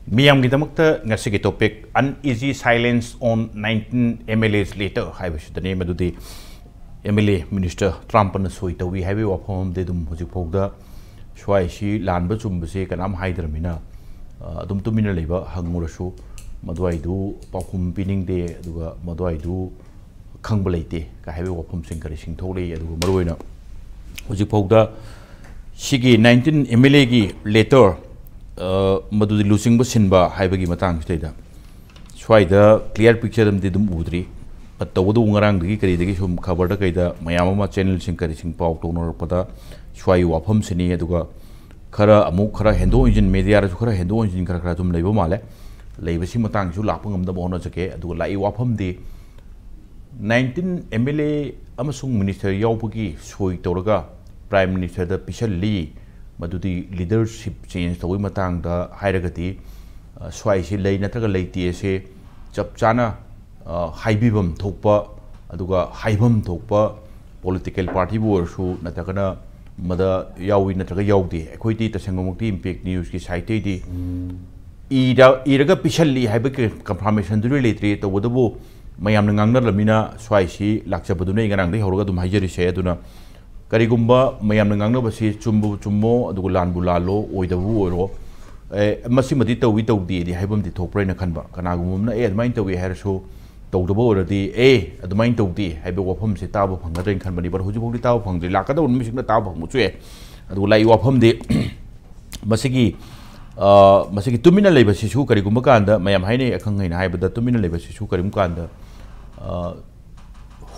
Miyam Gitamukta Ngasiki topic uneasy silence on 19 MLAs later. I wish the name of the MLA Minister Trump and Suita. We have a home de Dum Hosipoda Shuaishi Land Busumbase and Am Hydramina Dum Tumina Labor Hangurashu Maduaidu Pakum Pinning de Maduaidu Kangbalate. I have a wapum encouraging Toli at Maruina Hosipoda Shigi 19 MLA later. Madudi losing Basinba, Hibagi Matang State. Swida, clear picture them did Udri, but the Wudu Ungarang, the Gikari, covered the Kaida, Mayama channels encouraging Pau Toner Pada, Swai Wapum Sini Eduga, Kara, Amukara, Hendo engine, Media, Kara, Hendo engine, Karatum, Labomale, Labasimatang, Lapum, the Bonazake, do Lai Wapum de 19 MLA Amasung Minister Yaupugi, Sui Toraga, Prime Minister the Pishal Lee. Madudi leadership change the Wimatang the Hierarchy, Swai lay Nataga lay TSA, Chapchana, Haibibum Topa, Aduga Haibum Topa, political party wars who Natagana, Mother Yawi Nataga Yaudi, equity the Sangamuti impact news is cited. Iraga Pishali Hibik confirmation to relate the Wodabu, Mayamanga Lamina, Swai, Laksabudune, and the Horga to Majori Shaduna. Karigumba, Mayamanga Basi, Chumbu Chumo, Dulan Bulalo, Oidavu, Massimadita, we told the Hibum the top brain a canva, Kanagum, a mind we had so told the board the at the mind of the Hibawapum, the Tabo, Hungarian company, but who you the Tau Hung, the Lakado, missing the Tabo, Mutsue, and will lay Wapum the Masiki 2 minute labor issue, Karigumakanda, Mayam Hine, a Kangan High, but the 2 minute labor issue, Karimkanda,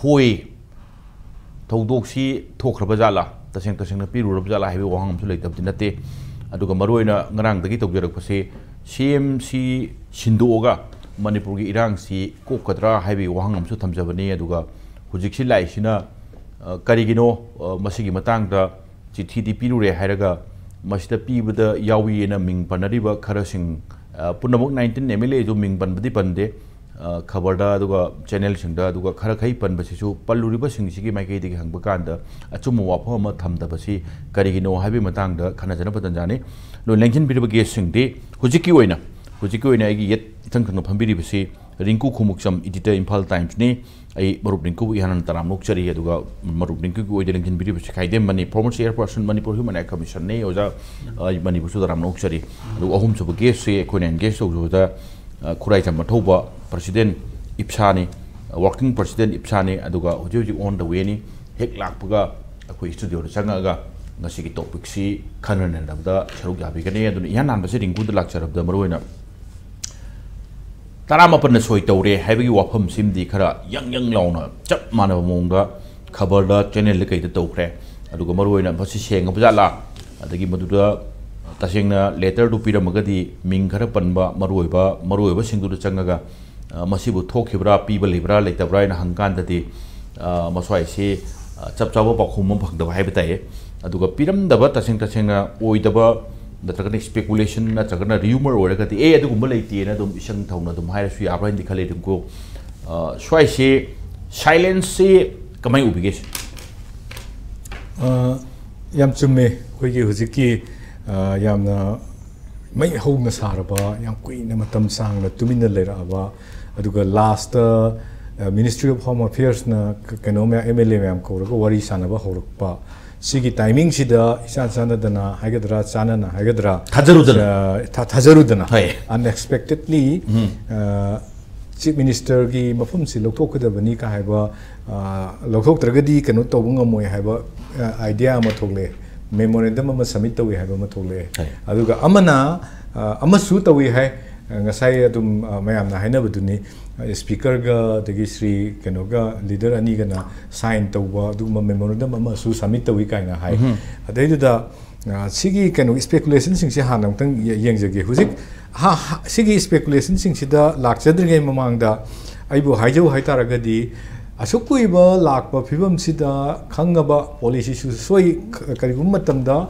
Hui. Todoxi talk Rabazala, the Saint Piru Rabzala, heavy Waham to late of the Nate, Aduga Maruina, Narang, the Git of Jerokose, CMC Shindoga, Manipuri Irang, si Kokatra, heavy Waham Sutam Zavane, Aduga, Hujixi Laishina, Karigino, Masigi Matanga, GTD Piru Haraga, Master P with the Yawi and a Ming Panadiba, Karasing, Punamok 19 MLA to Ming Panbadipande. Kabarda duga channel singda duga kharakai pan basisu palluriba singsigi maike digi hangbakanda achumu wapho ma thamda basi karigino habi matangda khanajana patanjani lo lengkin biriba guest singde hujiki oina agi yet ithang thang phambiri basi Ringku Khumukcham editor Imphal Times ni ai marup Ringku ihan taram nokchari aduga marup Ringku ko ide lengkin biriba Khaidem Mani former Chairperson Manipur Human Rights Commission ne oja Manipur su taram nokchari lu ahum su guest se koinen guest oja Khuraijam Athouba President IPSA working President IPSA aduga huji on the way ni hek lakpaga akoi studio da changaga ngasigi topic si khanan da saruk yabi gane adu ihan nan base Ringku da lakcharab da maroina taramapan na soi tawre haibagi wafam simdi khara yang launa chap manaba mongda khabar da channel kai da tawkhre aduga maroina basi senga bajala adagi maduda tasengna letter to piramagadi ming khara panba maroiba singdu changaga masibu thokibra piba libra leitabra na hangkan dati maswai se chapchawa pakhum phagda haibatai aduga piramdaba tasenga oidaba natrakana speculation na chagana rumor oragati adugumba leiti na dum isang thauna dum haira su abra indi khale dum ko swai se silence se kamai ubige yam chumme khoigi hujiki yamna mai home saraba yam kuina matam sangna tumina leraba aduga last Ministry of Home Affairs na kanoma MLA ma'am ko wari sanaba horukpa sigi timing sida isan sanadana haigadra chanana haigadra thajarudana unexpectedly Chief Minister gi mafum si lokthokadabani ka haiba lokthoktragadi kanu tobunga moi haiba idea ama thogle memorandum ama submit tawi haiba ma thogle aduga amana amasu tawi hai ngasai adum mayamna hainabaduni speaker ga dagi sri kenoga leader ani gana sign tawba aduma memorandum ama su submit tawi kaina hai adaiduda sigi keno speculation sing si hanang tang yengjage hujik sigi speculation sing sida lakchadrige mamangda aibu haijau haitaragadi asukkuiba lakpa phibam sida khangaba policy su soi karigum matamda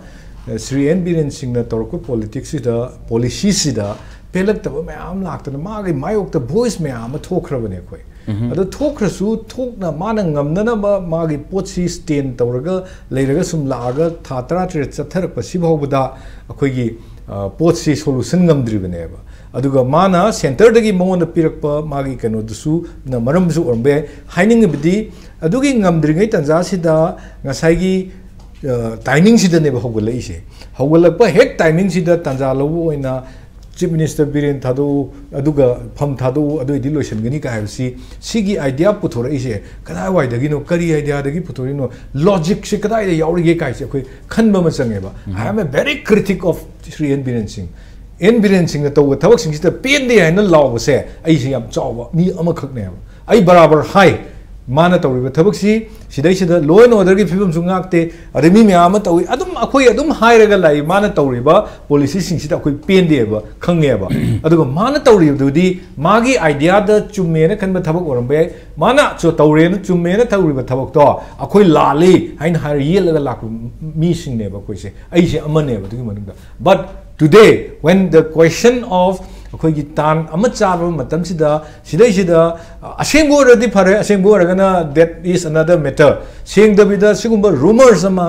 Sri N Biren Singh na torko politics sida policy sida pelak taba mayam laktana magi mayok voice mayam thokhrabane khoi ado thokrasu thokna mana ngamna ba magi potsi stand tawraga leiraga sum laaga thatra tre chatharak pasibaubada akhoi gi potsi solution ngamdribane ba aduga mana center dagi mon pirakpa magi kano dusu na maram su orbe haining bidi adugi ngamdringai tanja sida ngasai timing sida ne hogala ise hogala hek timing sida tanja lobo ina Chief Minister Biren Thadu aduga pham thadu adu dilution gani ka habsi sigi idea puthora ise kada wai dagi no kari idea dagi puthori no logic se kada ida yauri kai se khoi khanba ma change ba I am a very critic of Sri N Biren Singh na to thabak sing sita pen de na law se ai se yam chawa mi ama khak ne ai barabar hai mana tawri thabak si sidai sida law and order gi phibam sungak te adami me ama tawi adum akhoi adum hairaga lai mana tawri ba policy sing sida akhoi pen de ba khange ba aduga mana tawri dudi magi idea da chumme na khanba thabak orambe mana cho tawre na chumme na tawri ba thabak to akhoi lali hain har yelaga lak mi sing ne ba khoi se ai se amane ba dugi manung but today when the question of akhoi tan amachar matam sida sidai sida asengbo radi phare asengbo ragana that is another matter sing the vida sigumba rumors ama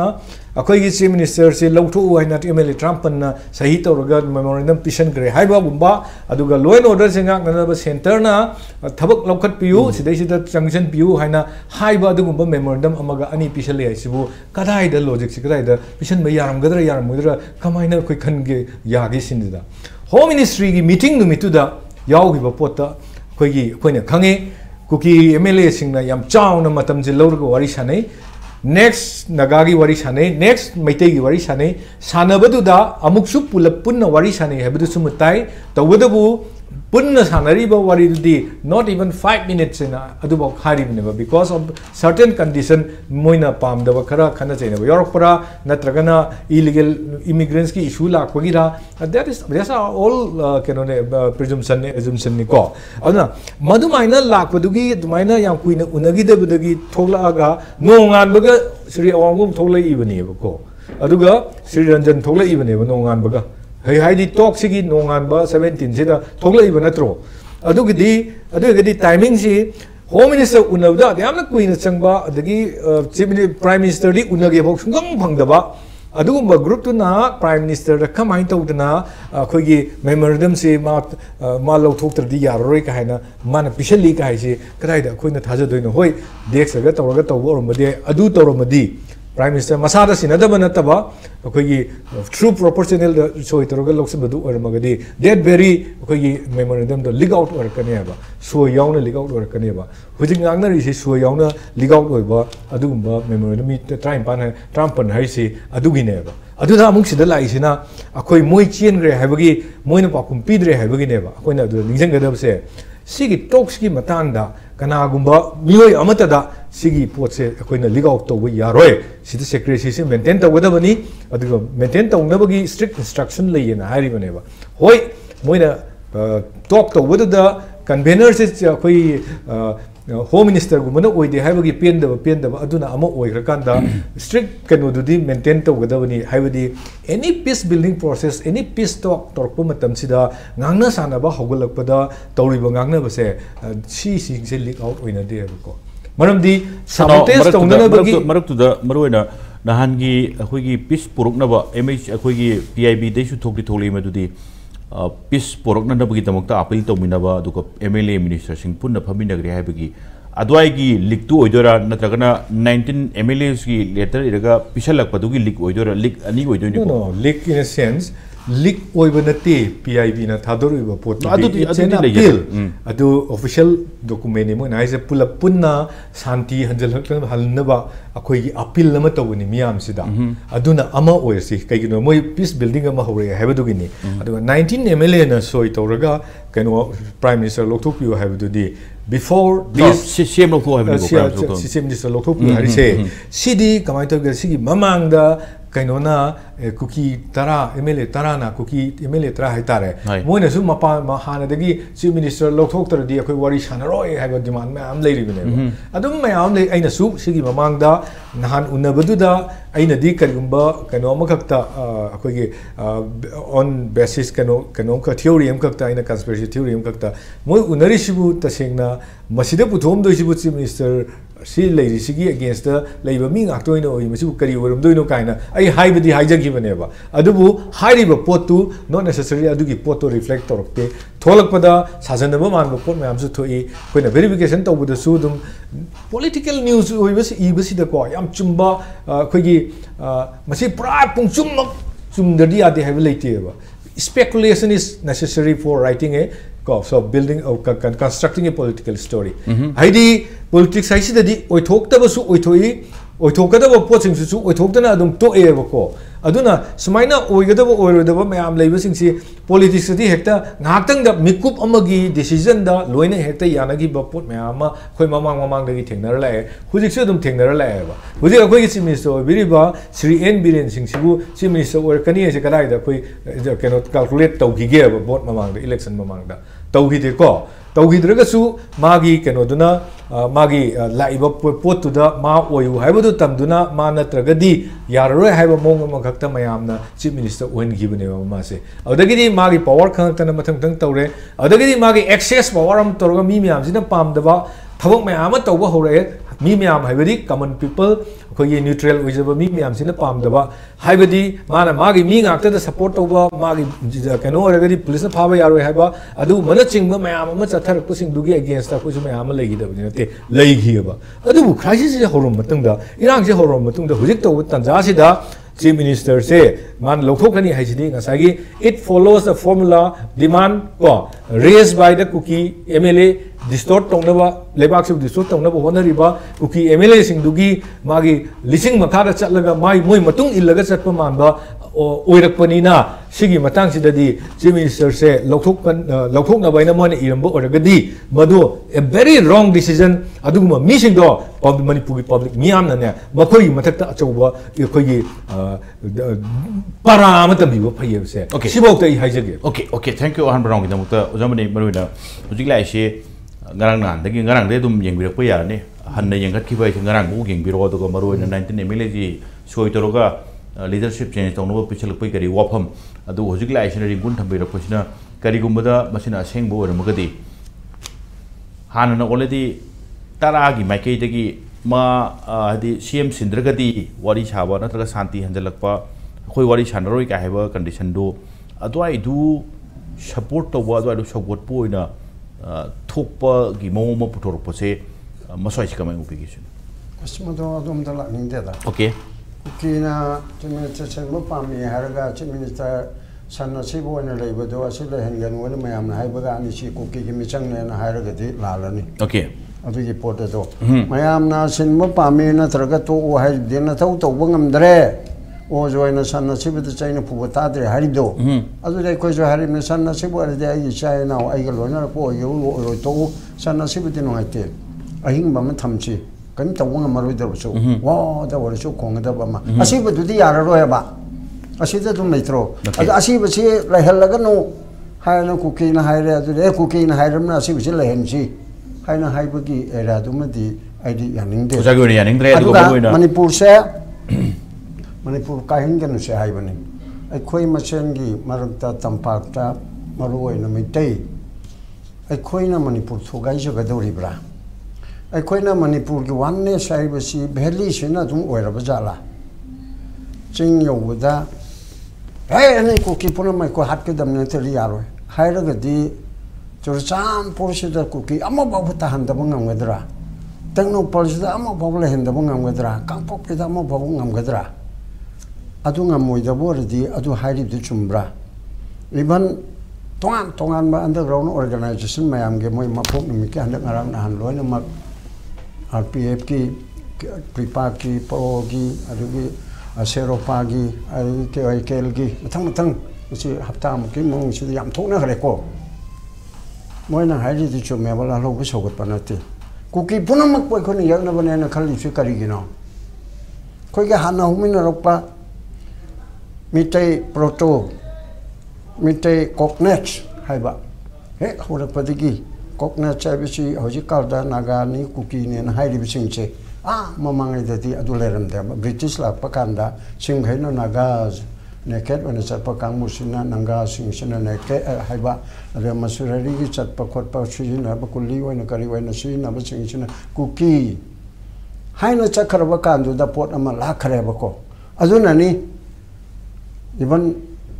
akhoi gi chief minister se lawthu haina MLA Trump na sahi tawraga memorandum petition gre haiba gumba aduga law and order singak na center na thabak lawkhat piu sidai sida sanction piu haina haiba adugumba memorandum amaga ani petition le sibu kadai da logic se kadai da petition ba yaram gadra yaram mudra kamaina khoi khan ge yagi sindida Home Ministry ki meeting numituda yaugi ba pota khoi khoina khange kuki MLA singna yam chaw na matam je lawrga wari sanai next nagagi wari sanai next maitei gi wari sanai sanabaduda amuksu pulap punna wari sanai habadu sumutai tawadabu punna sanari ba wari di not even 5 minutes na aduba khari ne because of certain condition moina pam da khara khana chaina yorok para natragana illegal immigrants ki issue la kogira that is all kenone presumption ni ko aduna madumaina lakwadugi dumaina yam kuina unagi debudagi thogla ga nongan baga sri awangum thoglai ibani ko aduga sri ranjan thoglai ibani nongan baga Hai talk sigi nongan ba 17 sida thoglai ba natro adugidi timing si Home Minister unawda yamna kuina changba adagi Chief Prime Minister di unage bok sungang phangdaba adugumba group tu na Prime Minister da kamai tawdana khoigi memorandum si ma lawthoktradi yaroi ka haina mana pishali ka haisi kadai da khoina thajadoino hoi deksaga tawraga tawbo ormade adu tawromadi Prime Minister Masada Sinadaba Nataba, true proportional Soitoroga Loxabadu or Magadi, that very memorandum the lig out or Kaneva, so Yauna lig out or Kaneva, which in Agner is so Yauna lig out or Adumba memorandum, the Trump and Haisi, Adugineva. Aduda Muxidala is in a Akoi Moichian Gre Havagi, Moina Pacumpidre Havagineva, when the Nizanga say, Sigi Tokski Matanda, Kanagumba, Mio Amatada. Sigi potse akoina lig out to yaroi sida secrecy maintain ta wadabani aduga maintain ta unabagi strict instruction lei na hari baneba hoi moina talk to wadada conveners is akoi Home Minister gumana oide haibagi pendaba aduna ama oigrakanda strict kanodudi maintain ta wadabani haibadi any peace building process any peace talk torpo matam sida ngangna sanaba hogolakpada tawriba ngangna base si se lig out oina de ko Maramdi sabotage tawna bagi maruktuda maruena nahangi akhoi peace puruknaba MH akhoi PIB de su thokli tholi madudi peace purukna nabagi tamokta appeal tawminaba duka MLA minister sing punna phaminagri haibagi adwai gi leak tu oidora natragana 19 MLAs gi letter iraga pisalakpadugi leak oidora leak ani oidoni no leak in a sense leak oibanate PIB na thadoriba pot adu official document mo na is pull up punna santi hanjal halnaba akhoi appeal nama tawni miyam sida aduna ama oirsi kaigino moi peace building ama hore habadugini adu 19 MLA na soi tawraga kano Prime Minister lokthokpiu habadudi before this system system minister lokthokpiu harise sidi kamai tawga sigi mamangda kainona kuki tara MLA tara na kuki MLA tara haitare moina su mapa mahana dagi chief minister lokthoktar di akhoi wari sanaroi haiba demand ma am leiri bune adum ma am le aina su sigi mamangda nahan unabaduda aina di kalgumba kano makakta akhoi ge on basis kano ka theory am kakta aina conspiracy theory am kakta moi unari sibu tasengna masida puthom do sibu chief minister si lady sigi against the labor mean actoino misu kari worum doino kaina I high with the hijack neba adubu high river potu not necessarily adugi poto reflect or okay tolak pada sasanaba man report me amsu to e when a verification to with the sudum political news was ibasi the ko yam chumba kogi masi pra pung chum the dia de have late speculation is necessary for writing a so building or constructing a political story. Heidi politics I see that we talked about so we talked about poaching so we talked about to air ko aduna sumaina oigada or the mayam labor sing politics the hecta natang the mikup amagi decision da loina hecta yanagi baput mayama koi mamang the thingner la hujixudum thingner la huji akoi si minister biriba Sri N Biren Singh Sibu si minister or kani se kadai da koi cannot calculate tawgi ge bot mamang the election mamang da tawgi de ko tawgi dragasu magi kenoduna magi laiba pot to the ma oyu haibu tamduna ma natragadi yaroi haiba mong makakta mayamna chief minister when given ma se adagidi magi power khangtana mathang tang tawre adagidi magi access power am torga mi myam sina pamdaba thabok mayama tawba hore mi myam haibadi common people khoi neutral ojaba mi myam sina pamdaba haibadi mana magi mi ngakta da support tawba magi kano oragadi police na phaba yaroi haiba adu mana chingba mayam ma chathar kusing dugi against ta kusu mayam legi da te legi ba adu crisis je horom matungda irang je horom matungda hujik taw tanja sida Chief Minister say man lokhokani haisidi ngasagi it follows the formula demand raised by the cookie MLA distort tongnaba lebak se distort tongnaba honariba cookie MLA sing dugi magi lising makara chatlaga mai moi matung illaga chatpa manba oirakpanina sigi matang sidadi Chief Minister say lokhokna baina mon iramba oragadi madu a very wrong decision aduguma missing do of the Manipuri public miyamna ne makoi mathakta achauba khoi paramata bibo phayeb se okay sibok tai haijage okay thank you han barong gidamukta ojamani maruina hujik lai se ngarang nan dagi ngarang de dum yengbirak pa yarani hanna yengat ki bai ngarang bu yengbiro aduga maruina 19 MLA ji soitoroga leadership change tongno pichal pai kari wafam adu hujik lai se ringun thambira pasina kari gumbada masina sengbo ramagadi hanna already taragi maikei dagi ma hadi CM Sindragadi wari chaba natraga santi hanjalakpa khoi wari chanaroi ka heba condition do adwai du support to wa adwai support poina thokpa gi mo putor pose masoi chikama upigation asmado adom dala nindeda okay kina minister chenmo pami haraga minister sanna sibo na leibodo asile hengan wona mayam na haibaga ani chi ko ki mi changne na haraga di lalani okay adugi porta do mayam na sinmo pami na traga to o hai dina tau to bangam dre o joina sanna sibo de chaina pu ta dre harido adu dai ko jo hari me sanna sibo de ai chaina o ai galo na ko yo ro to sanna sibo de no ate ahing bam thamchi kan to bangam maru de so wa da wor so kong da ba ma asibo du di yara ro ba asida dum leitro asibo si la helaga no hai na kuki na hai re adu de kuki na hai ram na asibo si la hen si haina haibagi era dumadi ID yaning de jagori yaning dre aduga Manipur se Manipur kahin ganu se haibani ai khoi machengi marukta tampakta maroi na mitei ai khoi na Manipur thogai jaga dori bra ai khoi na Manipur gi wanne saibasi bheli sina dum oira bajala ching yoda ai ani ko ki puna mai ko hat ke damne teri yaro hairaga di Churchan Porshida cookie, I'm about to hand the Bungam Wedra. Techno Porshida, I'm about to hand the Bungam Wedra, Kampok with Amo Bungam Wedra. Adungam with the word, Adu Heidi de Chumbra. Even Tongan underground organization, my am game my pop, mechanic around and Loinamak, RPFK, Pripaki, Porogi, Adugi, Aseropagi, Kelgi, Tang, which you have time, Kimon, which is the Amtona Reco. Moina haji di chume wala lo bi sogot panati kuki puna mak poi khoni yak na banana khali su kari gino koi ga hana humin rokpa mitei proto mitei koknet haiba he hora padigi koknet chabisi hoji kalda naga ni kuki ne na hairi bising che mamang idati aduleram de British la pakanda sing haino naga neket wana chatpa kang musina nanga sing sina neke haiba re masurari gi chatpa khotpa sujina ba kulli wana kari wana sina ba sing sina kuki hai na chakharaba kandu da pot ama lakhareba ko aduna ni even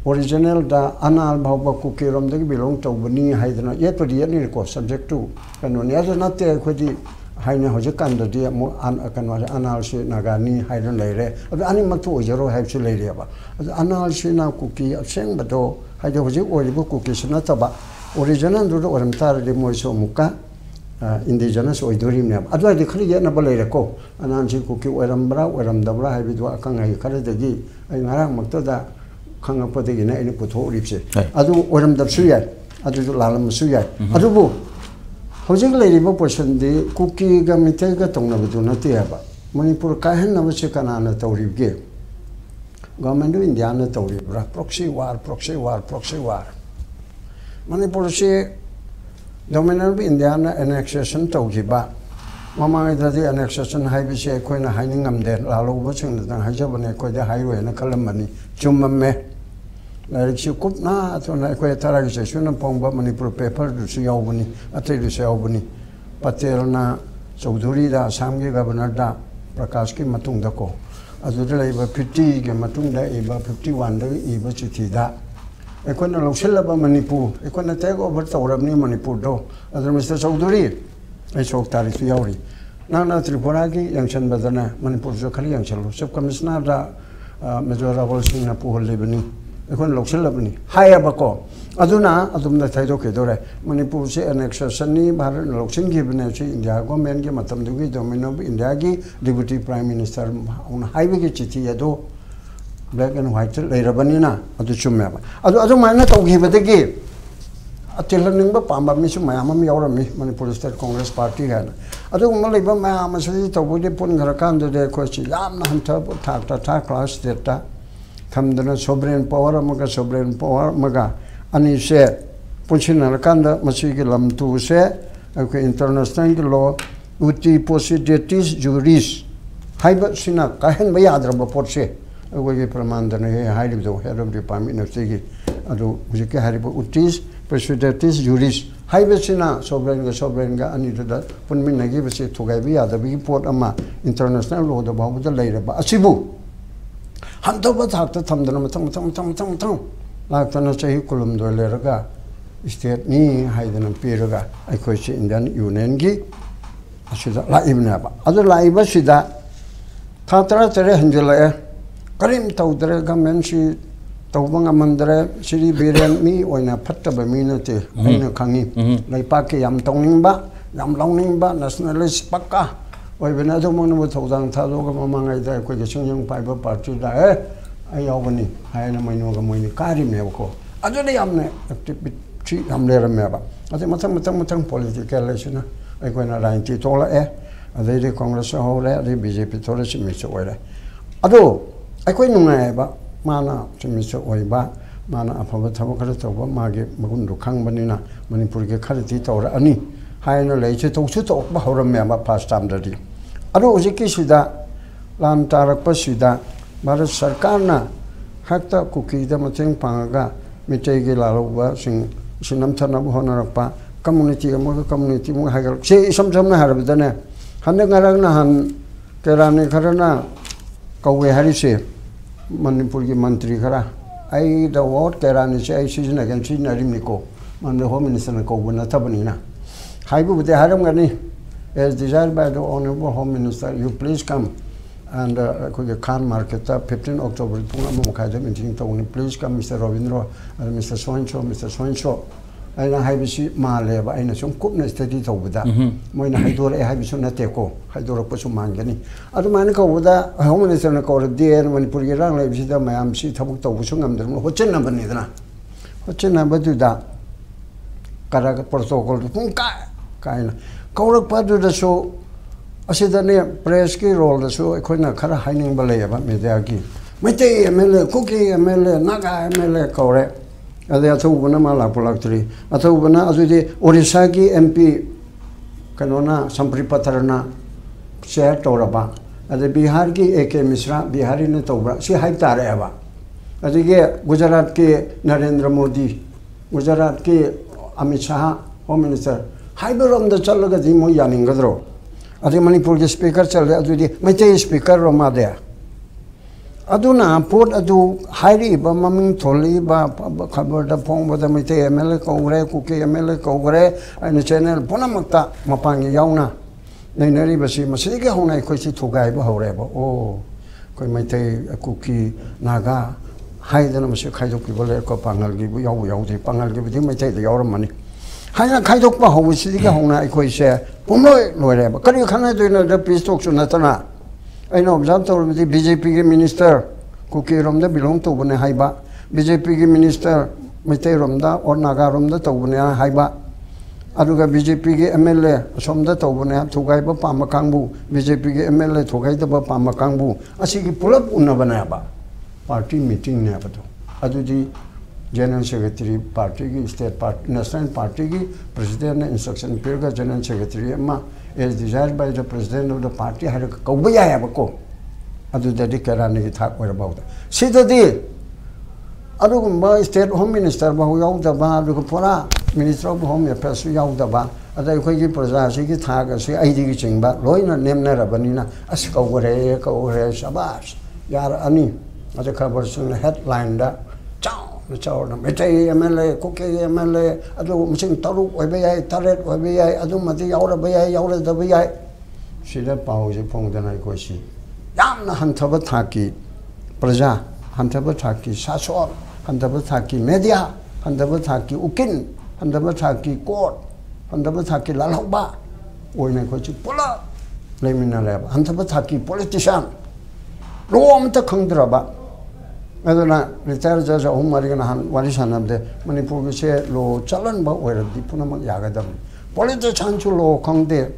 original da anal bhawba kuki rom da belong to bani haidana yet to the ni ko subject to kanu ni aduna te khodi haina hoje kan da dia mo an kanu anal shi nagani haidan leire adu ani matu jero have chu leire ba adu anal shi na kuki seng bado haide hoje ori bu kuki sna ta ba original do oram tar de mo so muka indigenous oidorim ne adu de khri ya na ba leire ko anan shi kuki oram dabra haibi do akang ai khare de gi ai ngarang makta da khang apa de na ini putho ripse adu oram dab su ya adu lalam su ya adu bu hojik leiriba portion de kuki ga mitai ga tongna budu na te ba manipur ka hen na che kana na tawrib ge government of india na tawrib ra proxy war manipur se government of india na annexation tawji ba mama ida de annexation hai bi se ko na haining am de la lo bo chung na hai jab ne ko de hai ro na kalam mani chum me Like kup na to na ko tara gi se na pong ba manipur paper du su yaw bani ate du se yaw bani patel na chaudhuri da assam ge governor da prakash ki matung da ko adu de lai ba 50 ge matung da e ba 51 da e ba chithi da e ko na lo sel ba manipur e ko na take over tawram ni manipur do adu mr chaudhuri e chok tari su yaw ri na tripura gi yangshan badana manipur jo khali yangshan lo sub commissioner da majorable singh na pu hol bani ekon loksel labni haya bako aduna adumna thaido ke dore manipur se annexation ni bharat loksin gi bne che india government ge matam du gi domain of india gi deputy prime minister un highway ge chithi yado black and white leirabani na adu chumme ba adu mana to gi bade gi atelning ba pamba mi chu mayam am yawrami manipur state congress party ga adu malai ba mayam se to bude pun gar kan de ko chi lam na ham ta class data Kamdana sovereign power maga ani se punchin kanda masigi lam tu se international law uti possibilities juris haiba sina kahen ba yadra ba porse agoge pramandana he haili do head of department of sigi adu mujike hariba utis possibilities juris haiba sina sovereign ga ani da punmin nagi ba se thugai ba yadra bi port ama international law da ba da leira ba asibu Hamdaba Takta Tamdana Tam Laktana Chahi Kulum do Leraga State ni Haidan Piraga I coach Indian Union Gi Ashida La Ibnaba Other Laiba Shida Tatra Tere Angela Karim Taudre Gamenshi Taubanga Mandre Siri Biran mi or in a Patabamina Aina Kangi Laipaki Yam Tonimba Yam Longimba Nationalist Paka Why when I don't want to hold on Tadoga Mamanga, I could get young Piper party there. I open it. I am my no money, carry me. I don't know. I'm there. Remember, I think Matam political relation. I go in a 90 $. A lady Congress holder, the BJP told Mr. Oiler. Although I quite know Mana to Mr. Oiba, Mana upon Tabaka, Margaret Magundu Kang Banina, Manipur Karati or Ani. High no later to talk about remember past time daddy. Ado Uzikishida, Lam Tarak Pasida, Marat Sarkana, Hakta Kuki, the Mating Panga, Mitegi Laloba, Sinam Tanabu Honorapa, community, a community, Muhagar. Say sometimes I have done it. Handagaranahan, Kerani Karana, Kawe Harise, Manipuri Mantri Kara. I the word Kerani say season against Narimiko, on the Home Minister and Kobuna Tabanina. Haibu with the Haram Gani, as desired by the Honorable Home Minister, you please come and Khan Market, 15 October, Khaidem Mani, please come, Mr. Ravindra, and Mr. Swanshaw. And I have seen Maleva, and some cookness studied over that. When I do a Habisun Nateko, I do a Pusumangani. At the Manico with that, a Home Minister called dear when you put your own lives, my am see Tabuto Pusungam, what's your number, Nidra? What's your number to that? Karaga protocol kind Korak part of the show. I said the name press key roll the show. I couldn't cut a hiding ballet about me there. Mete MLA, Cookie MLA, Naga MLA, correct. They are two Vanamala Polactri. Athubana, Azudi, Orisaki MP Kanona, Sampri Patarana, Share Toraba. At the Biharki AK Misra, Bihari Natobra, she hyped Areva. At the Gujarat K Narendra Modi, Gujarat K Amit Shah, Home Minister. Hyper on the Chalagadimo Yaningadro. अदे मणिपुर के speaker चले अदुदी मैते speaker Roma दे अदुना pot अदु हाइरी बा ममिंग थोली बा खबर the Phong बदा मैते एमएलए कोगरे कुके एमएलए कोगरे आइन चैनल पुनमक्ता मपांगी याउना नैनरी बसी मसी के होना कोइसी थुगाई बा हौरे बा ओ कोइ मैते कुकी नागा हाइदन मसी खाइदोक की बोले को पांगल की बु याउ याउ दे पांगल की बदि मैते द याउरम मनी हाइना खाइदोक बा हौसी के होना कोइसे पुमलोय लोरे बा करि खाना दोइना द पीस टॉक सुनतना अइनो ऑब्जर्व तौरबदि बीजेपी के मिनिस्टर कुकी रोमदा बिलोंग तौबने हाइबा बीजेपी के मिनिस्टर मैते रोमदा और नागा रोमदा तौबने हाइबा अदुगा बीजेपी के एमएलए सोमदा तौबने थुगाइबा पामा कांगबु बीजेपी के एमएलए थुगाइदबा पामा कांगबु असिगी पुलप उन्ना बनाबा पार्टी मीटिंग ने बतो अदुदी जनरल सेक्रेटरी पार्टी की स्टेट पार्टी नेशनल पार्टी की प्रेसिडेंट ने इंस्ट्रक्शन पीरगा जनरल सेक्रेटरी अमा as desired by the president of the party had a Kobaya Bako. Adu Dedikarani talk about it. See the deal. Adugumba state home minister Bahu Daba, Lukupura, Minister of Home Affairs Yaudaba, Adaki Prasasi Taga, say ID Chimba, Loina Nemna Rabanina, Askogore, Kore, Shabash, Yar Ani, as a Chairperson headline that. The child, MLA, Cookie MLA, Adu Machine Taru, Wabay, Taret, Wabay, Adumati, Yaurabay, Yaura, the Bay. She that power is upon the Naikoshi. Yam Hantabataki, Praja, Hantabataki, Sasor, Hantabataki, Media, Hantabataki, Ukin, Hantabataki, Court, Hantabataki, Lalhoba, Oinakochi, Pula, Lamina Lab, Hantabataki, politician, Rom the Kondraba. Aduna retired judge of Marigan Warisan of the Manipur say low Chalan but where the Punamak Yagadam. Politician to law Kangde,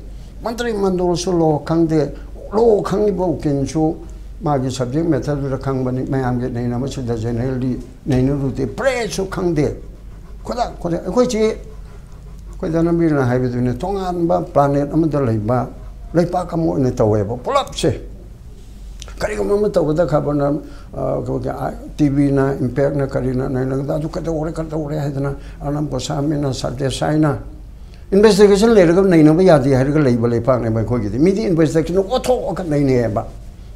Mantri Mandul Solo Kangde, low Kangibo Kinchu, Magi subject method with the Kangani, may am get name much the generally Nainu the prayer to Kangde. Kodak, Kochi, Kodanabina have it in a Tongan planet Amadaleba, Lepakamo in the Tawebo, pull up say. Karigamata with the carbon TV na impact na karina na nagda kata ore hadna anam pasamina sate saina investigation later go naina ba yadi har ga label pa ne ba ko gi midi investigation oto ka nai ne ba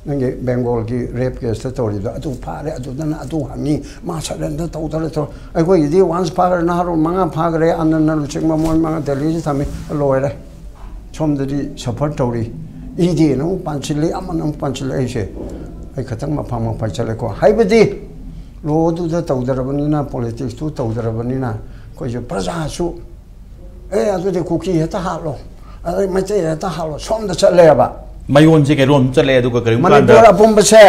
nange Bengal ki rape case story da atu phare atu dana atu hami ma saden da to to ai ko gi once phare na ro manga phagre anan na lu chingma mon manga delhi thami loire chomdadi support tori idi no panchile amanam panchile se I Katama Pama Pachaleco. Hybidi Lord the Taudarabana politics to Taudarabanina, because you Prazasu. Eh, as with the cookie at a hollow. I might say at a hollow, some the Saleba. My own Zigaron Zaleduka,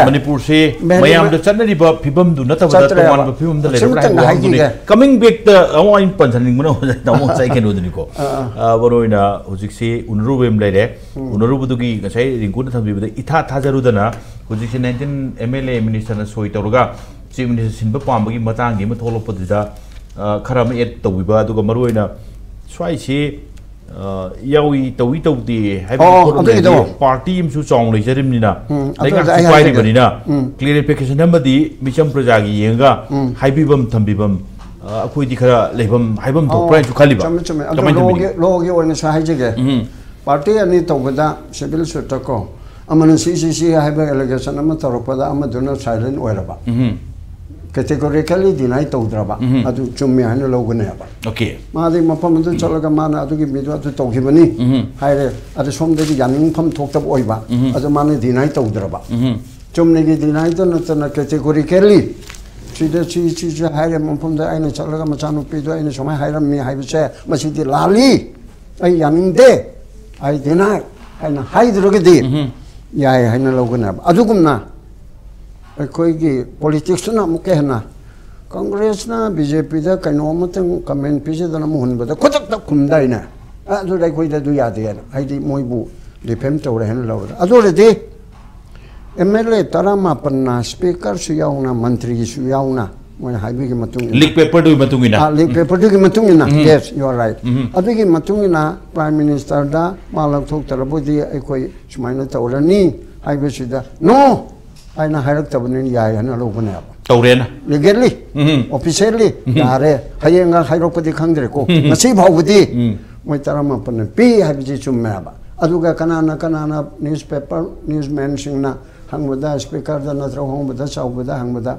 Manipur say, Mayam the Sunday people do not have one of whom the letter. Coming back the Hawaiian Punch and no one I can do the Nico. Voroina, Uzixi, Unrubim Lede, Unurubuki, say, in good time with the Ita Tazarudana, Uzixi 19 MLA Minister Soitoga, Chief Minister Simbapambi, Matangi, Matolo Podida, Karam et the Wiba, Maruina, Swai. Yawi Tawito the having party to song like Jerimina. Like I Banina, clear application number the Misham Projagi, Yanga, Hybibum Tambibum, Aquidika, Lebum, Hybum to Prince to Caliban. Logo and Sahajiga. Party and it over that, Sibyl Sutako. I'm on a CCC, I have an allegation, Amataropada, Amaduna silent wherever. Categorically denied Todraba, Adu Chumi and Loganeba. Okay. Madi Mapamadu Cholagamana to give me to Tokibani. Hire at the some day Yaning Pum talked of Oiba, as a man denied Todraba. Chumnegi denied the categorically. She did she hired him from the Ina Cholagamachano Pedro and so my hire me, I would say, Masiti Lali, a Yaning day. I deny and hide Rogadi. Yai Hina Loganab. Adugumna. Politics na mukehna Congress na BJP da kanomatang comment pise da mohon ba da kotak tak kumdai na adu dai koi da du ya de ai di moibu depem to re hen lo adu re de MLA tarama panna speaker su yauna mantri su yauna mo haibi ki matung leak paper du matungina leak paper du ki matungina yes you are right adu ki matungina prime minister da malak thok tarabodi ai koi sumaina to ra ni haibi su da no I know how to win Yai and a local nap. Torena, legally, officially, Yare, Hayanga, Hydropathic Hungry, Masiba with thee. My Tarama upon a P. Have you to Maba? aduga kanana newspaper newsman singna hangwada speaker da natra hongbada chawbada hangbada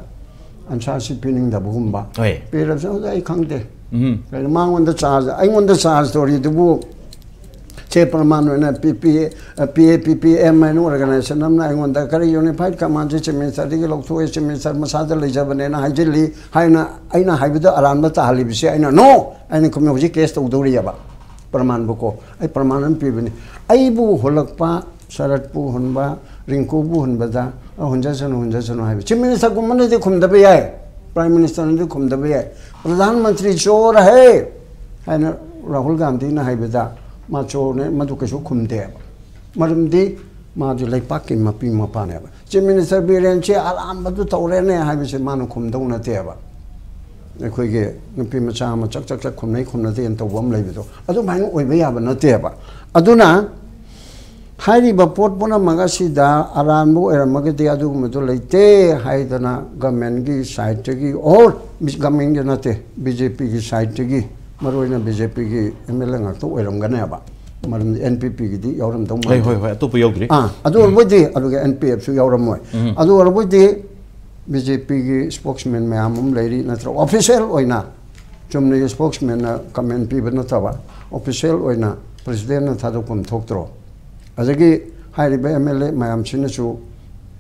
answer si pining da bugumba pera so ai khangde mang on the charge I want the charge story to Chairperson and PAPPM and organization I want the curry unified command minister minister Masada Lijaban and Hajili Haina Aina Habida around the Talibisi I know and community case to Duriaba Perman Buko I permanent people Aibu Holakpa Saratpu Hunba Ringku Hunbada Hunjasan Chief Minister Community Kum the BI Prime Minister and the Kum the BI Pradhan Mantri Chor Hey and Rahul Gandhi Habida Macho Madukashu Kumde Madam Madu like Pakim Mapi Mapaneva. Chief Minister Birenche Alam Badu Taurene Habis Manukum Dona Teva. The Quigge, Nupimachama, Chak Kumne Kumnati and Tawam Levido. I don't mind we have a Nateva. Aduna Heidi Baport Bona Magasida, Arambo, or Magadi Adu Mutulate, Haidana, Gamengi, Saitegi, or Miss Gaminganate, BJP Saitegi, Marina BJP, MLAs to Eranganeba. Madam NPP, the Yoram Doma. To Puyogri. I do with the NPF, so Yoram. I do with the BJP spokesman, Mamum lady, natural official or not. Germany spokesman, comment people Natava, official or not, President Tadokum Tokro. As again, highly by MLA, my am Chinachu,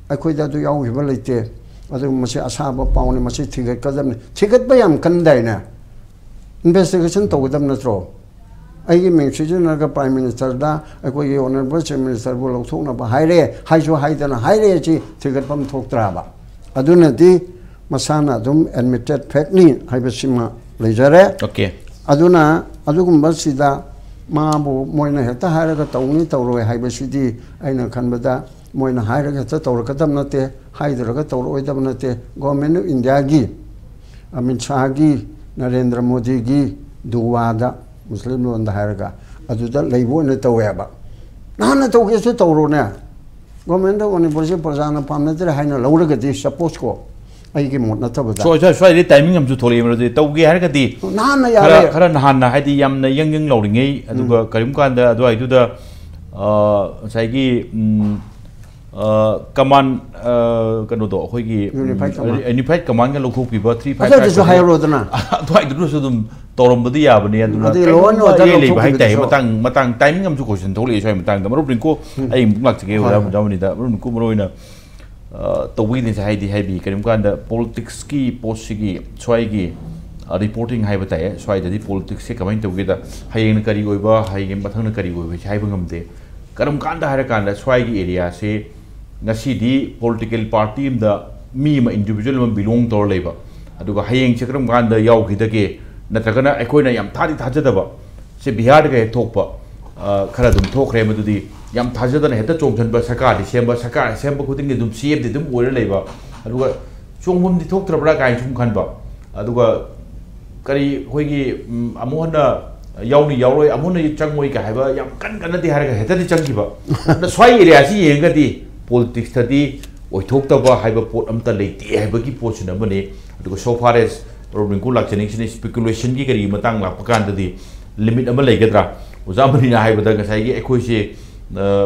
I could that do young humility. I do much Asaba Pound, much ticket, ticket by am Kandina. Investigation to them natural. I mentioned the Prime Minister da, I go you on Chief Minister will talk about high than a high ticket from Tok Traba. Aduna di Masana dum admitted Pekni, Hibashima Legere. Okay. Aduna Adukum Basida Mabu Moina Heta Haraga Tawni Toro Hibashidi, Aina Kanbada, Moina Haraga Torakatamnate, Hydraga Toro Damnate, Government India Gi, Aminchagi, Narendra Modi Gi, Duwada. Muslim on the Haraga, Aduda Labo in the Taweba. Nana took his Torona. Government on the Brazil Persana Pamata Hina Logati, suppose go. I give more not about that. So I just tried the timing of the Tolim, the Togi Hargati. Nana Karan had the young loading a Karimkanda, do I do the Saigi command Kanodo, Unified Command and local people 3 5 to higher road than I do them. Torombadia, Matang, timing of Jukosan, totally shame time. The Marubrinko, I am not to give Domina, Rumkumoina, the wheel is heavy, Karimkanda, politics ski, posigi, swagi, reporting Haibata, so I did politics coming together, Hayan Karigoba, Hayan Batana Karigo, which Haibangam de Karamkanda Harakanda, swagi area, say, Nasidi, political party, the meme individual belong to labor. I do a Hayan Chakram Ganda Yauki. Natragana Equina Yam Tadi Tajadaba, say Bihadga Topa, Karadum Tokre Madudi, Yam Tajadan had the Chongan Basaka, December Saka, Semper putting the Dum Sieb, the Dum Water Labor, Aduga Chongum the Tokra Braga and Chumkanba, Aduga Kari Hoigi Amona Yauni Yauri, Amona Changwika, have Yam Kankanati Harga, the Changiba. That's why Yangati, politics study, we talked about Hyperport Amta Lake, Habaki portion of money, to so far as Ringku Khumukcham speculation ki kari matang lapakan tadi limit amal lagi kadra. Uzamani na hai badang saya ekoi se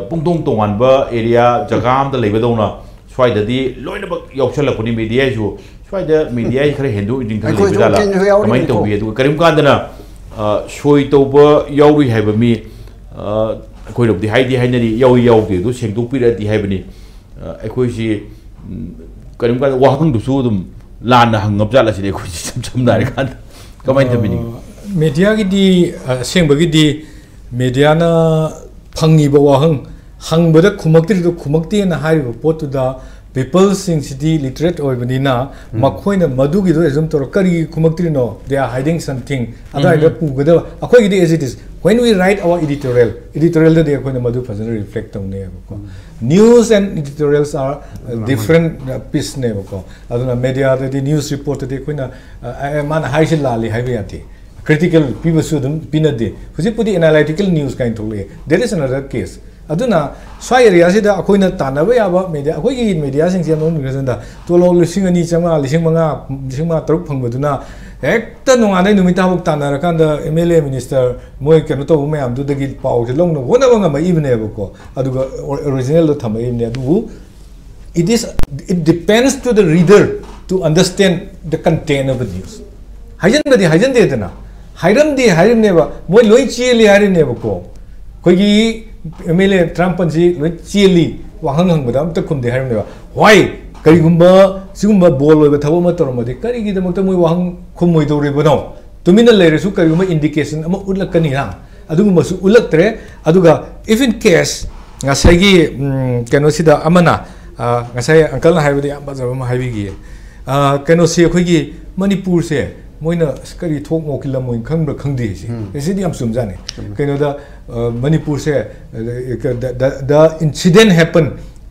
pungtung tongan ba area jagam dah lagi badona. Swai tadi loin apa yauchal lapuni media jo. Swai dah media kare Hindu inding kare lagi badala. Main tahu dia tu karim kan dana. Swai tahu ba yauri hai bami. Ekoi lob di hai nari yauri dia tu sengtu pira di hai bani. Ekoi se karim kan wahang dusu tu. Lana hangapjala sini aku cem dari kan, kau main tapi ni. Media gidi, seng bagi di media na pangi bawah hang berdak Khumukti na hari report tu dah people sing city literate or benina, makoi na madu gitu exam tu kari Khumukti no, they are hiding something. Ada ada pu gitu, aku gidi as it is. When we write our editorial tu dia aku na madu pasal reflect tahu ni aku. News and editorials are different piece ne bako. Aduna media the news report the kuina man haishil lali haibiati. Critical people should pinade. Husi pudi analytical news kind of. There is another case. aduna swai area sida akoina tanaba yaba media akoigi media sing sem non gresanda tolo lising ani changa lising manga taruk phangbaduna ekta nongane numita buk tanara kanda MLA minister moi kenu to me am du dagi pau je long no wona wanga mai ibne bako aduga original lo thama ibne adu it depends to the reader to understand the content of the news hajan de dana hairam neba moi loi chili hari neba ko koigi MLA Trump panji loi chili wahang hang badam ta khumde harim neba why karigumba sigumba bol oi thabo ma tormadi karigi de mokta moi wahang khumoi dore bano tumina leresu karigumba indication ama ulakani na adugumba su ulaktre aduga if in case ngasagi kenosida amana ngasai uncle na haibadi amba jaba haibigi kenosi khoigi Manipur se moina skari thok mo kilam moin khangbra khangdi si esidi am sumjane keno da Manipur se the incident happen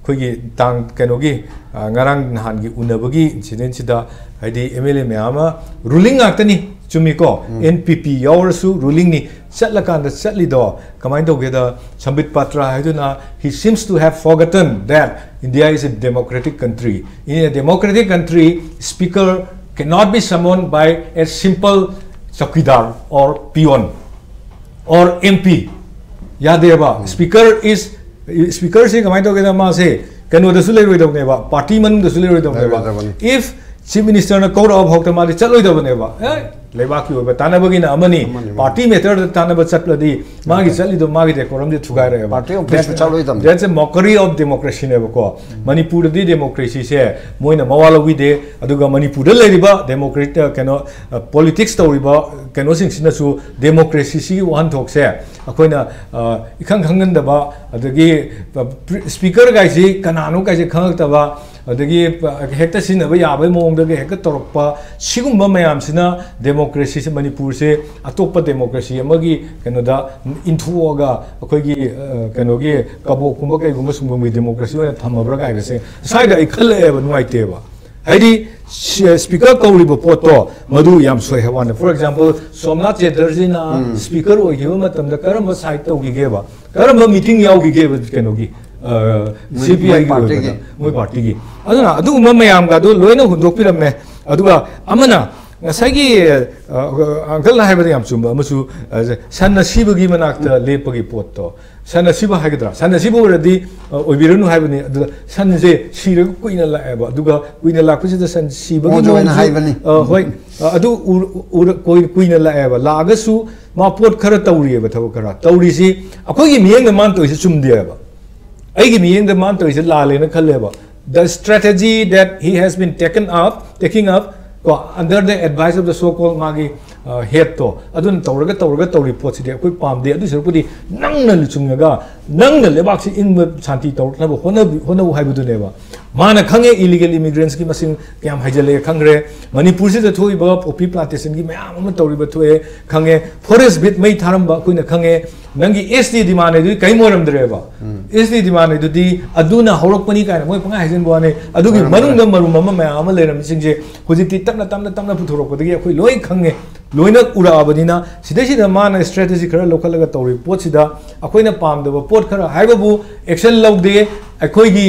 khoigi tang kenogi ngarang nahan gi unabagi incident sida haidi MLA meama ruling aktani chumi ko NPP yawarsu ruling ni chatlakan da chatli do kamain do ge da Sambit Patra haiduna he seems to have forgotten that India is a democratic country. In a democratic country, speaker cannot be summoned by a simple chowkidar or peon or MP. Yadeva speaker se kamain to ge da ma se kano da sulai roi do ne ba party manung da sulai roi do ne ba if chief minister na code of hokta ma chaloi do ne ba lebaki oba tanabagi na amani party method tanaba chatladi magi chali do magi decorum de thugai re party office chaloi dam that's a mockery of democracy ne ko Manipur di democracy se moina mawalawi de aduga Manipur de leriba democratic kano politics toriba kano sing sina su democracy si wan thok se akoina ikhang khangan da ba adagi speaker gai si kanano gai se khang ta ba adagi hekta sin ba ya ba mong da hekta torpa sigumba mayam sina democracy se Manipur se atopa democracy amagi kanoda inthuoga akoigi kanogi kabo kumba kai gumba sumba democracy wa thamabra kai se saida ikhale ba nuai te ba haidi speaker kauri ba poto madu yam soi hawan for example Somnath Chatterjee na speaker oi ge matam da karam site to gi ge ba karam meeting yaw gi ge ba kanogi CPI gi moi party gi aduna adu mayam ga do loina hundok pirame aduga amana ngasagi uncle na haibadi am chumba masu sanna sibagi manakta lepagi potto sanna siba hagidra sanna siba radi oibiranu haibani adu sanje sira kuina laeba aduga kuina lakpusi da san sibagi joina haibani hoi adu kuina laeba lagasu ma pot khara tawrieba thabu khara tawrisi akogi miyeng da man toise chumdieba aigi miyeng da man toise lalena khalleba the strategy that he has been taking up under the advice of the so-called magi head to adun tawri pot si koi pam de adu serpudi nangna luchunga nangna lebak si in santi tawr na hona haibudu neba mana khange illegal immigrants ki masing kyam haijale khangre Manipur se the thoi ba poppy plantation ki mayam am tawri ba thoe khange forest bit mai tharam ba koina khange nangi SD demand edu kai moram dreba SD demand edu di aduna horokpani kai moi panga haijin bone adu gi manung da marum mama mayam leram singje hojiti tamna puthorok dagi akoi loi khange loina ura abadina sidai da mana strategy khara local ga tawri pot sida akoina pam da pot khara haibabu action logde akoi gi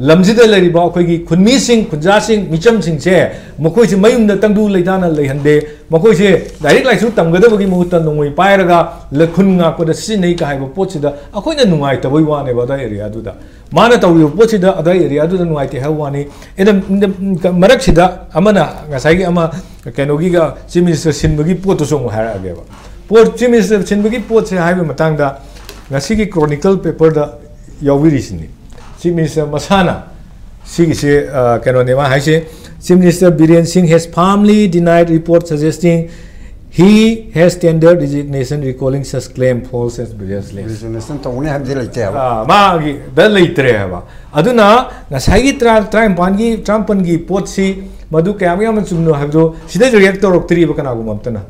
lamjida leriba akoigi khunmi sing khunja sing micham sing che makoi se mayum da tangdu leidana leihande makoi se direct like su tamgada bagi muhuta nongoi pairaga le khunga ko da sinei ka haiba pochida akoina nungai ta boi wane ba da area du da mana tawri pochida ada area du da nungai te hawani eda marak sida amana ngasai gi ama kenogi ga chief minister sinbagi pot to song hara age ba pot chief minister sinbagi pot se haiba matang da ngasi gi chronicle paper da yawiri sini Chief Minister Masana, Chief Minister Biren Singh has firmly denied reports suggesting he has tendered resignation, recalling such claim false as previously. Resignation to only have the later. Magi, the later. Aduna, Nasagi Trampangi, Trampangi, Potsi, Madu Kamiam Sumno have to see the reactor of 3 Bakanagumantana.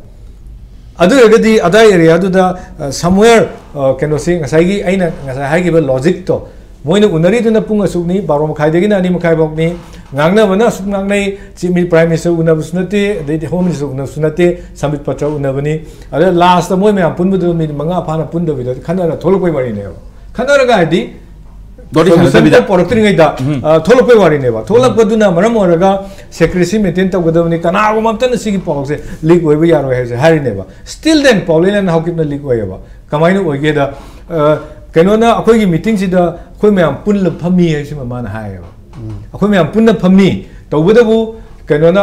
Adu other area, somewhere can sing Asagi, Aina, as I give a logic to. Moina unari tu na punga sukni barom khai degi na ani makai bokni ngangna mana suk ngangnai chief prime minister una sunate the home minister una sunate Sambit Patra una bani ada last moi me pun bu mi manga phana pun da bi khana ra tholok pai mari ne खनरगा है दी solution ko porotri ngai da tholok pe wari ne ba tholak baduna maram oraga secrecy maintain ta godawni kana go mamtan sigi pok se leak oi ba yaro he se hari ne ba still then pauline hawkip na leak oi ba kamai no oi ge da keno na akoi gi meeting si da khoi myam pun la phami hai si ma na hai ba akoi myam pun na phami tawbada bu keno na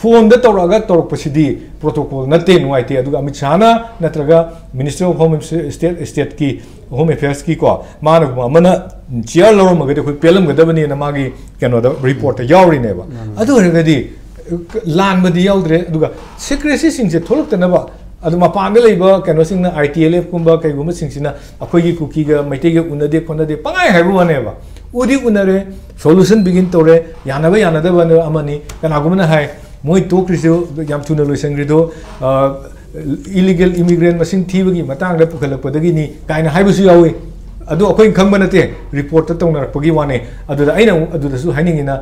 phone da tawraga tawrak pasidi protocol na te nuai te aduga amit chana natraga minister of home state ki home affairs ki ko mana mana chair loro magade khoi pelam gadabani na magi keno da report yawri ne ba adu regadi lan badi yawdre aduga secrecy sing se tholok ta na ba adu mapang le ba keno sing na ITLF kumba kai guma sing sina akoi gi cookie ga maite ge unade konade pangai hairu ane ba udi unare solution begin tore yana da ba amani kana gumna hai moi to kriso yam thuna loisang rido illegal immigrant masing thibagi matang da pukhalak padagi ni kaina haibusu yawi adu akoi khangba nate report ta tongnar pagi wane adu da aina adu da su haning ina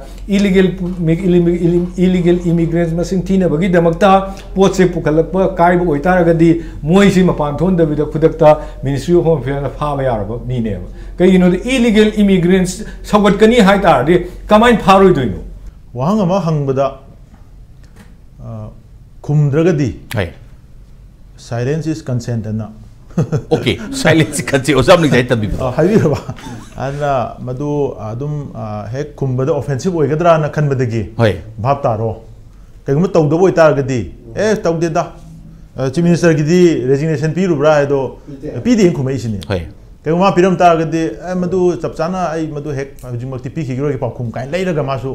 illegal immigrants masing thina bagi damakta pot se pukhalak pa kai bu oitara gadi moi si mapan thon da vida khudakta ministry of home affairs na pha ba yaraba mi ne kai you know the illegal immigrants sabat kani hai tar de kamain pharoi doino wahang ama hangbada khumdragadi hai silence is consent na okay silence is consent osam ni dai tabi hawi ba ana madu adum hek khumbada offensive oigadra na khanbadagi hoi bhab taro kaigum tawda boi targadi tawde da chief minister gidi resignation pi rubra do pd khumai sini hoi kaigum piram targadi madu chapchana ai madu hek hujimakti pi khigro ki pakhum kai leiraga masu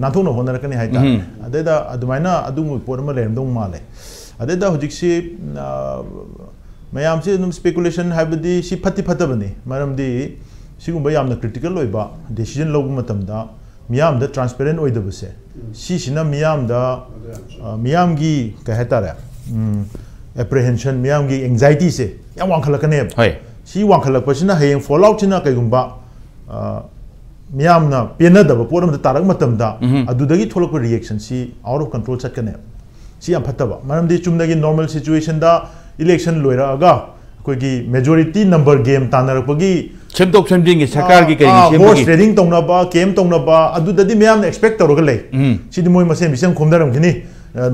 nathona honara kani haita adeda adumaina adum porma lemdong male adeda hujiksi mayam se num speculation habdi si phati phatabani maramdi sigumba yamna critical loiba decision logu matamda miyam da transparent oidabase si sina miyam da miyam gi ka hetara apprehension miyam gi anxiety se yam wankhalakane hoi si wankhalakpasina hayeng fallout sina kaigumba miyamna penadaba poram da tarak matamda adudagi tholakpa reaction si out of control chatkane si am phataba maramdi chumdagi normal situation da election loira aga koi gi majority number game tanarakpagi semtok semding gi sarkar gi kai gi horse trading tongna ba kem tongna ba adudadi miyam expect toroga lei sidi moi masem bisam khomdaram gini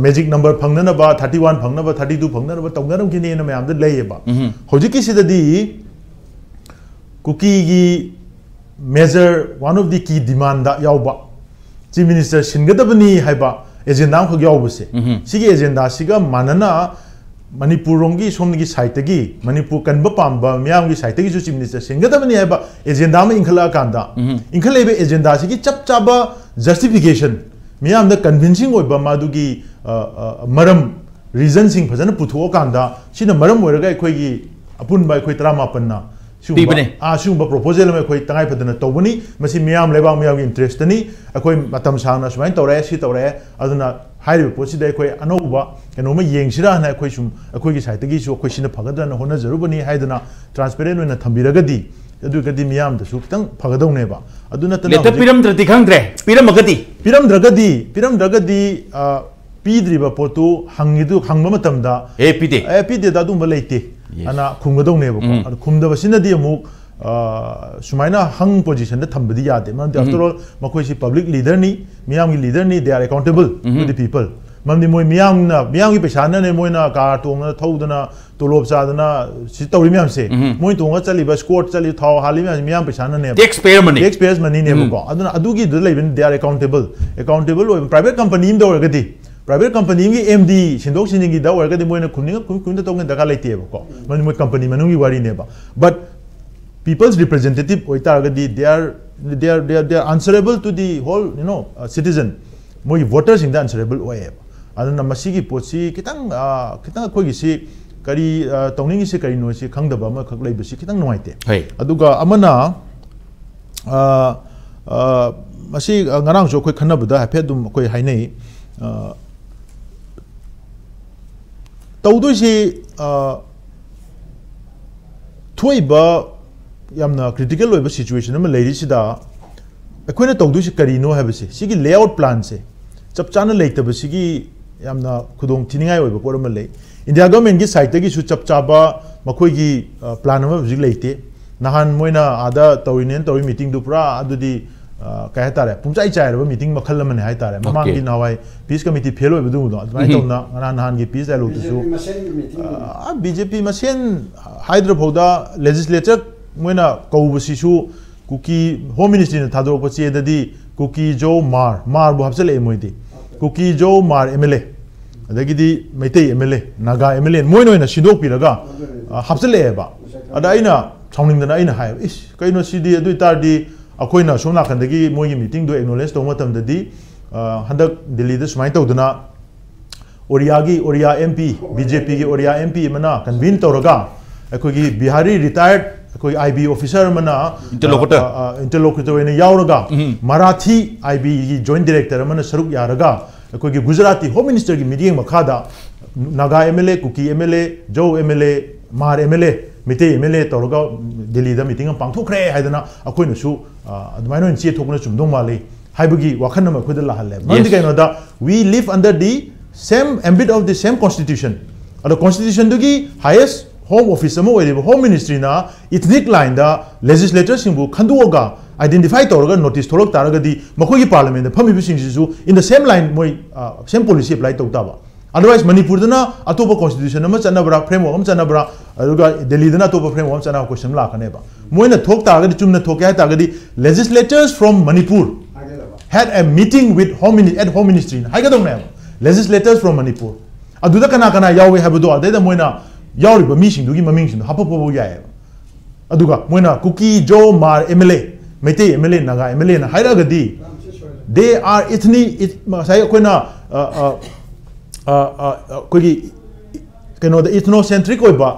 magic number phangnana ba 31 phangnana ba 32 phangnana ba tongnaram gini na miyam da lei ba hojiki sidadi cookie gi major one of the key demand da yauba chief minister singadabani haiba agenda khog yaubase sigi agenda siga manana Manipur rongi somni site gi Manipur kanba pamba miyam gi site gi ju chief minister singadabani haiba agenda ma inkhala kanda inkhalebe agenda sigi chap chaba justification miyam da convincing oiba madugi maram reason sing phajana putho kanda sina maram oiraga ekhoi gi apun bai khoi 38 na Sumba proposal में कोई तंगाई पदना तोबनी मसी मियाम लेबा मियाम की interest नहीं कोई मतम सांगना सुमाइन तौरे सी तौरे अदना high पोसी दे कोई अनोबा कनो में येंगसिरा ना कोई सुम कोई की साइट की सो कोई सिने फगदना न होना जरूर बनी हाइदना ट्रांसपेरेंट में न थंबिरगदी अदु गदी मियाम दसु खतंग फगदौनेबा अदुना तना लेता पिरम द्रति खंग्रे पिरम द्रगदी पीद्रिबा पोतु हंगिदु हंगबा मतमदा पीदे दादु मलेते ana khumgadong ne ba khumdaba sinadi amuk sumaina hang position da thambadi yade man after all makoi si public leader ni miyam gi leader ni they are accountable to the people mamni moi miyam gi pesa na ne moi na car tong na thodana tolob sadana si tawri miyam se moi tonga chali ba squad chali thaw hali miyam pesa na ne taxpayer money ne ba ko aduna adugi du leibin they are accountable private company im da orgadi private company की MD सिंदोक सिंगी दा वर्ग दे Moina कुनिंग तोंगे दगा लेते है को मन मोइ company मनुंगी वारी ने बा but people's representative oitargadi they are answerable to the whole citizen moi voters in the answerable oy aduna masigi pochi kitang khoi gi si kari tongning si kari no si khangdaba ma khak lei bisi kitang noite aduga amana masi ngarang jo khoi khanna buda hape dum khoi hainei तौदो से थोइबा यामना critical होइबा situation में लेरी सिदा अखोइना तौदो से करिनो हैबसे सिगी layout plan से चपचाना लेतब सिगी यामना खुदोंग थिनिंगाय होइबा पोरम ले India government की site की सु चपचाबा मखोइगी plan में बिजिक लेते nahan moina ada tawinen tawi meeting du pura adudi kai hatare pumchai chai ro meeting makhal lamane hai tare mamang gi nawai peace committee fail oi budu do admai tawna nahan gi peace dialogue tu BJP masen hydro phoda legislature moina kawbusi su kuki home ministry na thadro ko che dadi kuki jo mar bu hapsale moidi kuki jo mar MLA adagidi meitei MLA naga MLA moino ina sidok piraga hapsale ba ada ina chawning dana ina hai is kaino cd adu tardi akoina somna khandagi moigi meeting do acknowledge to matam dadi handak delhi da smai tawduna Oriya MP BJP gi Oriya MP mana convene tawraga akogi Bihari retired koi IB officer mana interlocutor ene yauraga Marathi IB gi joint director mana saruk yaraga koi gi Gujarati home minister gi meeting makhada naga MLA kuki MLA jo MLA mar MLA mite MLA tawraga Delhi da meeting pangthokre haidana akoi na su admaino in che thokna chumdong mali haibagi wakhan ma khudal la halle mandi kaino da we live under the same ambit of the same constitution ado constitution dugi highest home office amo oire home ministry na ethnic line da legislator singbu khanduoga identify tawraga notice tholok taraga di makoi gi parliament da phami bising su in the same line moi same policy apply tawta ba otherwise Manipur dana atopa constitution ama chanabra framework am chanabra aduga Delhi dana atopa framework am chanabra question la khane ba moina thok taraga di chumna thok ya taraga di legislators from Manipur had a meeting with home ministry haiga dong na legislators from Manipur aduda kana yawe habudo adeda moina yauriba misingdugi mamingsing hapopo yae aduga moina kuki jo mar MLA mete MLA naga MLA na hairagadi they are sai koina kogi keno the ethnocentric oiba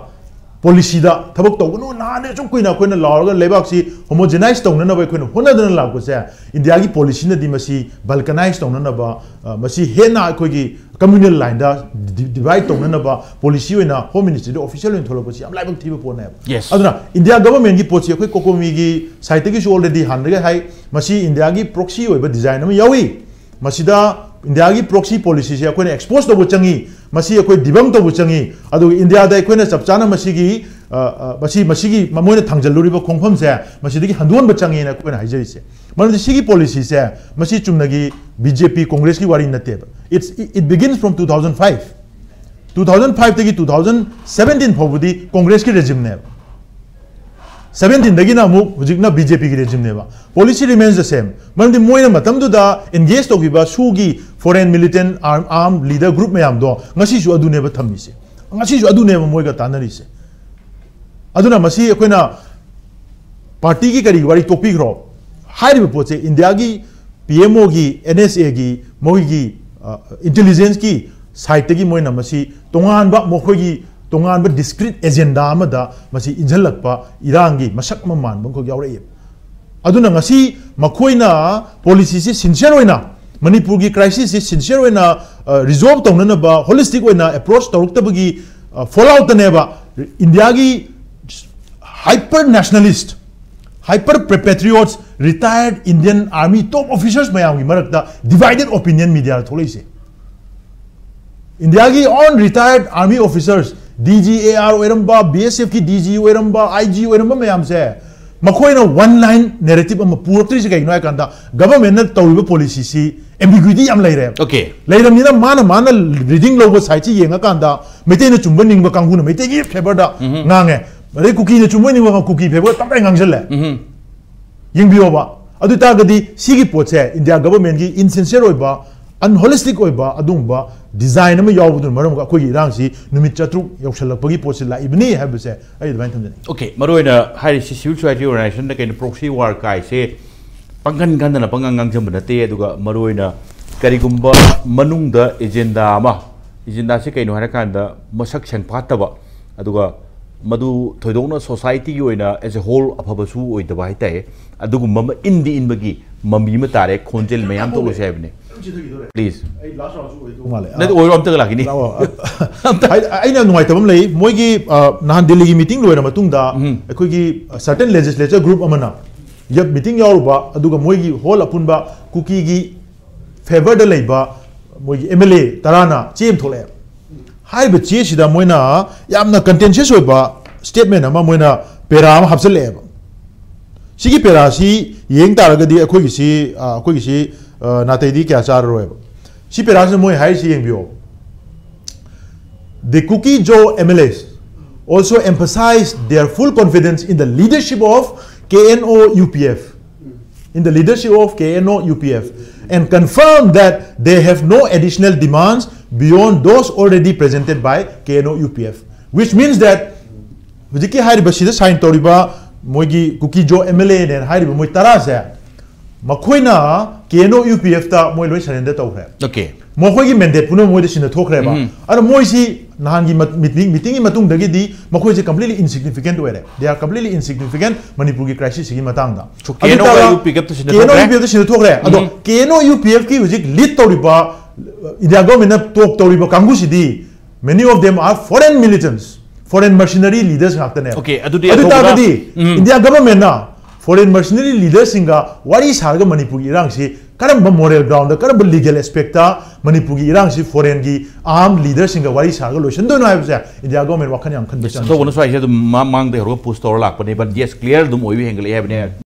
policy da thabak tawno na ne chum koina koina lawga lebak si homogenize tawna na bai koina honadana la ko se India gi policy na di masi balkanize tawna na ba masi hena kogi communal line da divide tawna na ba policy oina home ministry do official in tholo ko si am lai bak thiba pon na yes aduna India government gi policy koi kokomi gi site gi already hanre hai masi India gi proxy oiba design ma yawi masida India gi proxy policy se koina expose to changi masi koi dibam to changi adu India da koina chapchana masi gi masi gi mamoina thangjal ba khongpham se masi gi handon ba changi na koina haijai se man sigi policy se masi chumna gi BJP Congress ki wari nate ba it begins from 2005 tagi 2017 phobudi Congress ki regime ne 17 dagi na mu hujikna BJP ki regime ne ba policy remains the same man di moina matam du da engage to ba sugi foreign militant armed leader group mayam do ngasi su adu ne ba thammi se ngasi su adu ne ba moiga tanari se aduna masi koina party ki kari wari topic ro high report se India gi PMO gi NSA gi moi gi intelligence ki side gi moina masi tongan ba mokoi gi tongan ba discrete agenda ma da masi injalak pa irang gi masak ma man bang ko yaure aduna ngasi makoina policy se sincere oina Manipur gi crisis se sincere oina resolve tawna na ba holistic oina approach tawruk tabagi fallout ne ba India gi hyper nationalist hyper patriots retired Indian army top officers mayam gi marakta divided opinion media tholise India gi on retired army officers DGAR oiramba BSF ki DG oiramba IG oiramba mayam se makoina one line narrative am puratri se kaino kanda government na tawriba policy si ambiguity am leire okay leiram ni na mana reading logo site yenga kanda mete na chumba ningba kanghu na mete gi favor da ngange Mari cookie na chumoi ni wa cookie phebo tampai ngangjal yingbiyo ba adu ta gadi sigi potse India government gi insincere oiba unholistic oiba adungba design ma yawbudu maram ko gi rang si numit chatru yawshalakpagi potse la ibni habse ai divine tamjani okay maroina hai civil society organization da ken proxy war kai se pangan gandana pangang ngangjam banate aduga maroina karigumba manung da agenda se kaino harakanda masak sangpataba aduga madu thoidona society gi oina as a whole aphabasu oidaba haitai adugu mama indi inbagi mami ma tare khonjel mayam to lose habne please ai last round su oido na oiro amta lagini aina nuai tabam lei moigi nahan delhi gi meeting loina matungda akoi gi certain legislature group amana yab meeting yauba aduga moigi whole apunba cookie gi favor da leiba moigi MLA tarana chem thole hai ba che sida moina yamna contentious oiba statement ama moina pera am hapsale Sigi perasi yeng taragadi akhoi si natedi kya char roe. Si perasi moi hai si yeng bio. The Cookie Joe MLAs also emphasized their full confidence in the leadership of KNO UPF. In the leadership of KNO UPF, and confirmed that they have no additional demands beyond those already presented by KNO UPF. Which means that Hujiki Hariba Sida sign Toriba Mogi Cookie Joe MLA and Hariba Moitarasa Makoina KNO UPF ta Moilo Surrender to. Okay. Mohogi mandate Puno Moish in the Tokraba. And Moisi Nahangi meeting in Matung Dagidi, Mako is completely insignificant way. They are completely insignificant Manipuri crisis in Matanga. So KNO UPF to the Tokre. KNO UPF ki lead Toriba India government talk Toriba Kangusidi. Many of them are foreign militants, foreign mercenary leaders. Okay, India government na foreign mercenary leaders inga what is Harga Manipuri Rangsi. Karamba moral ground, karamba legal aspect, Manipuri Iransi foreign gi armed leaders in the Wari Saga Lotion. Don't have India government Wakan. So, one of the Mang the Rope post or lack, but yes, clear the movie angle.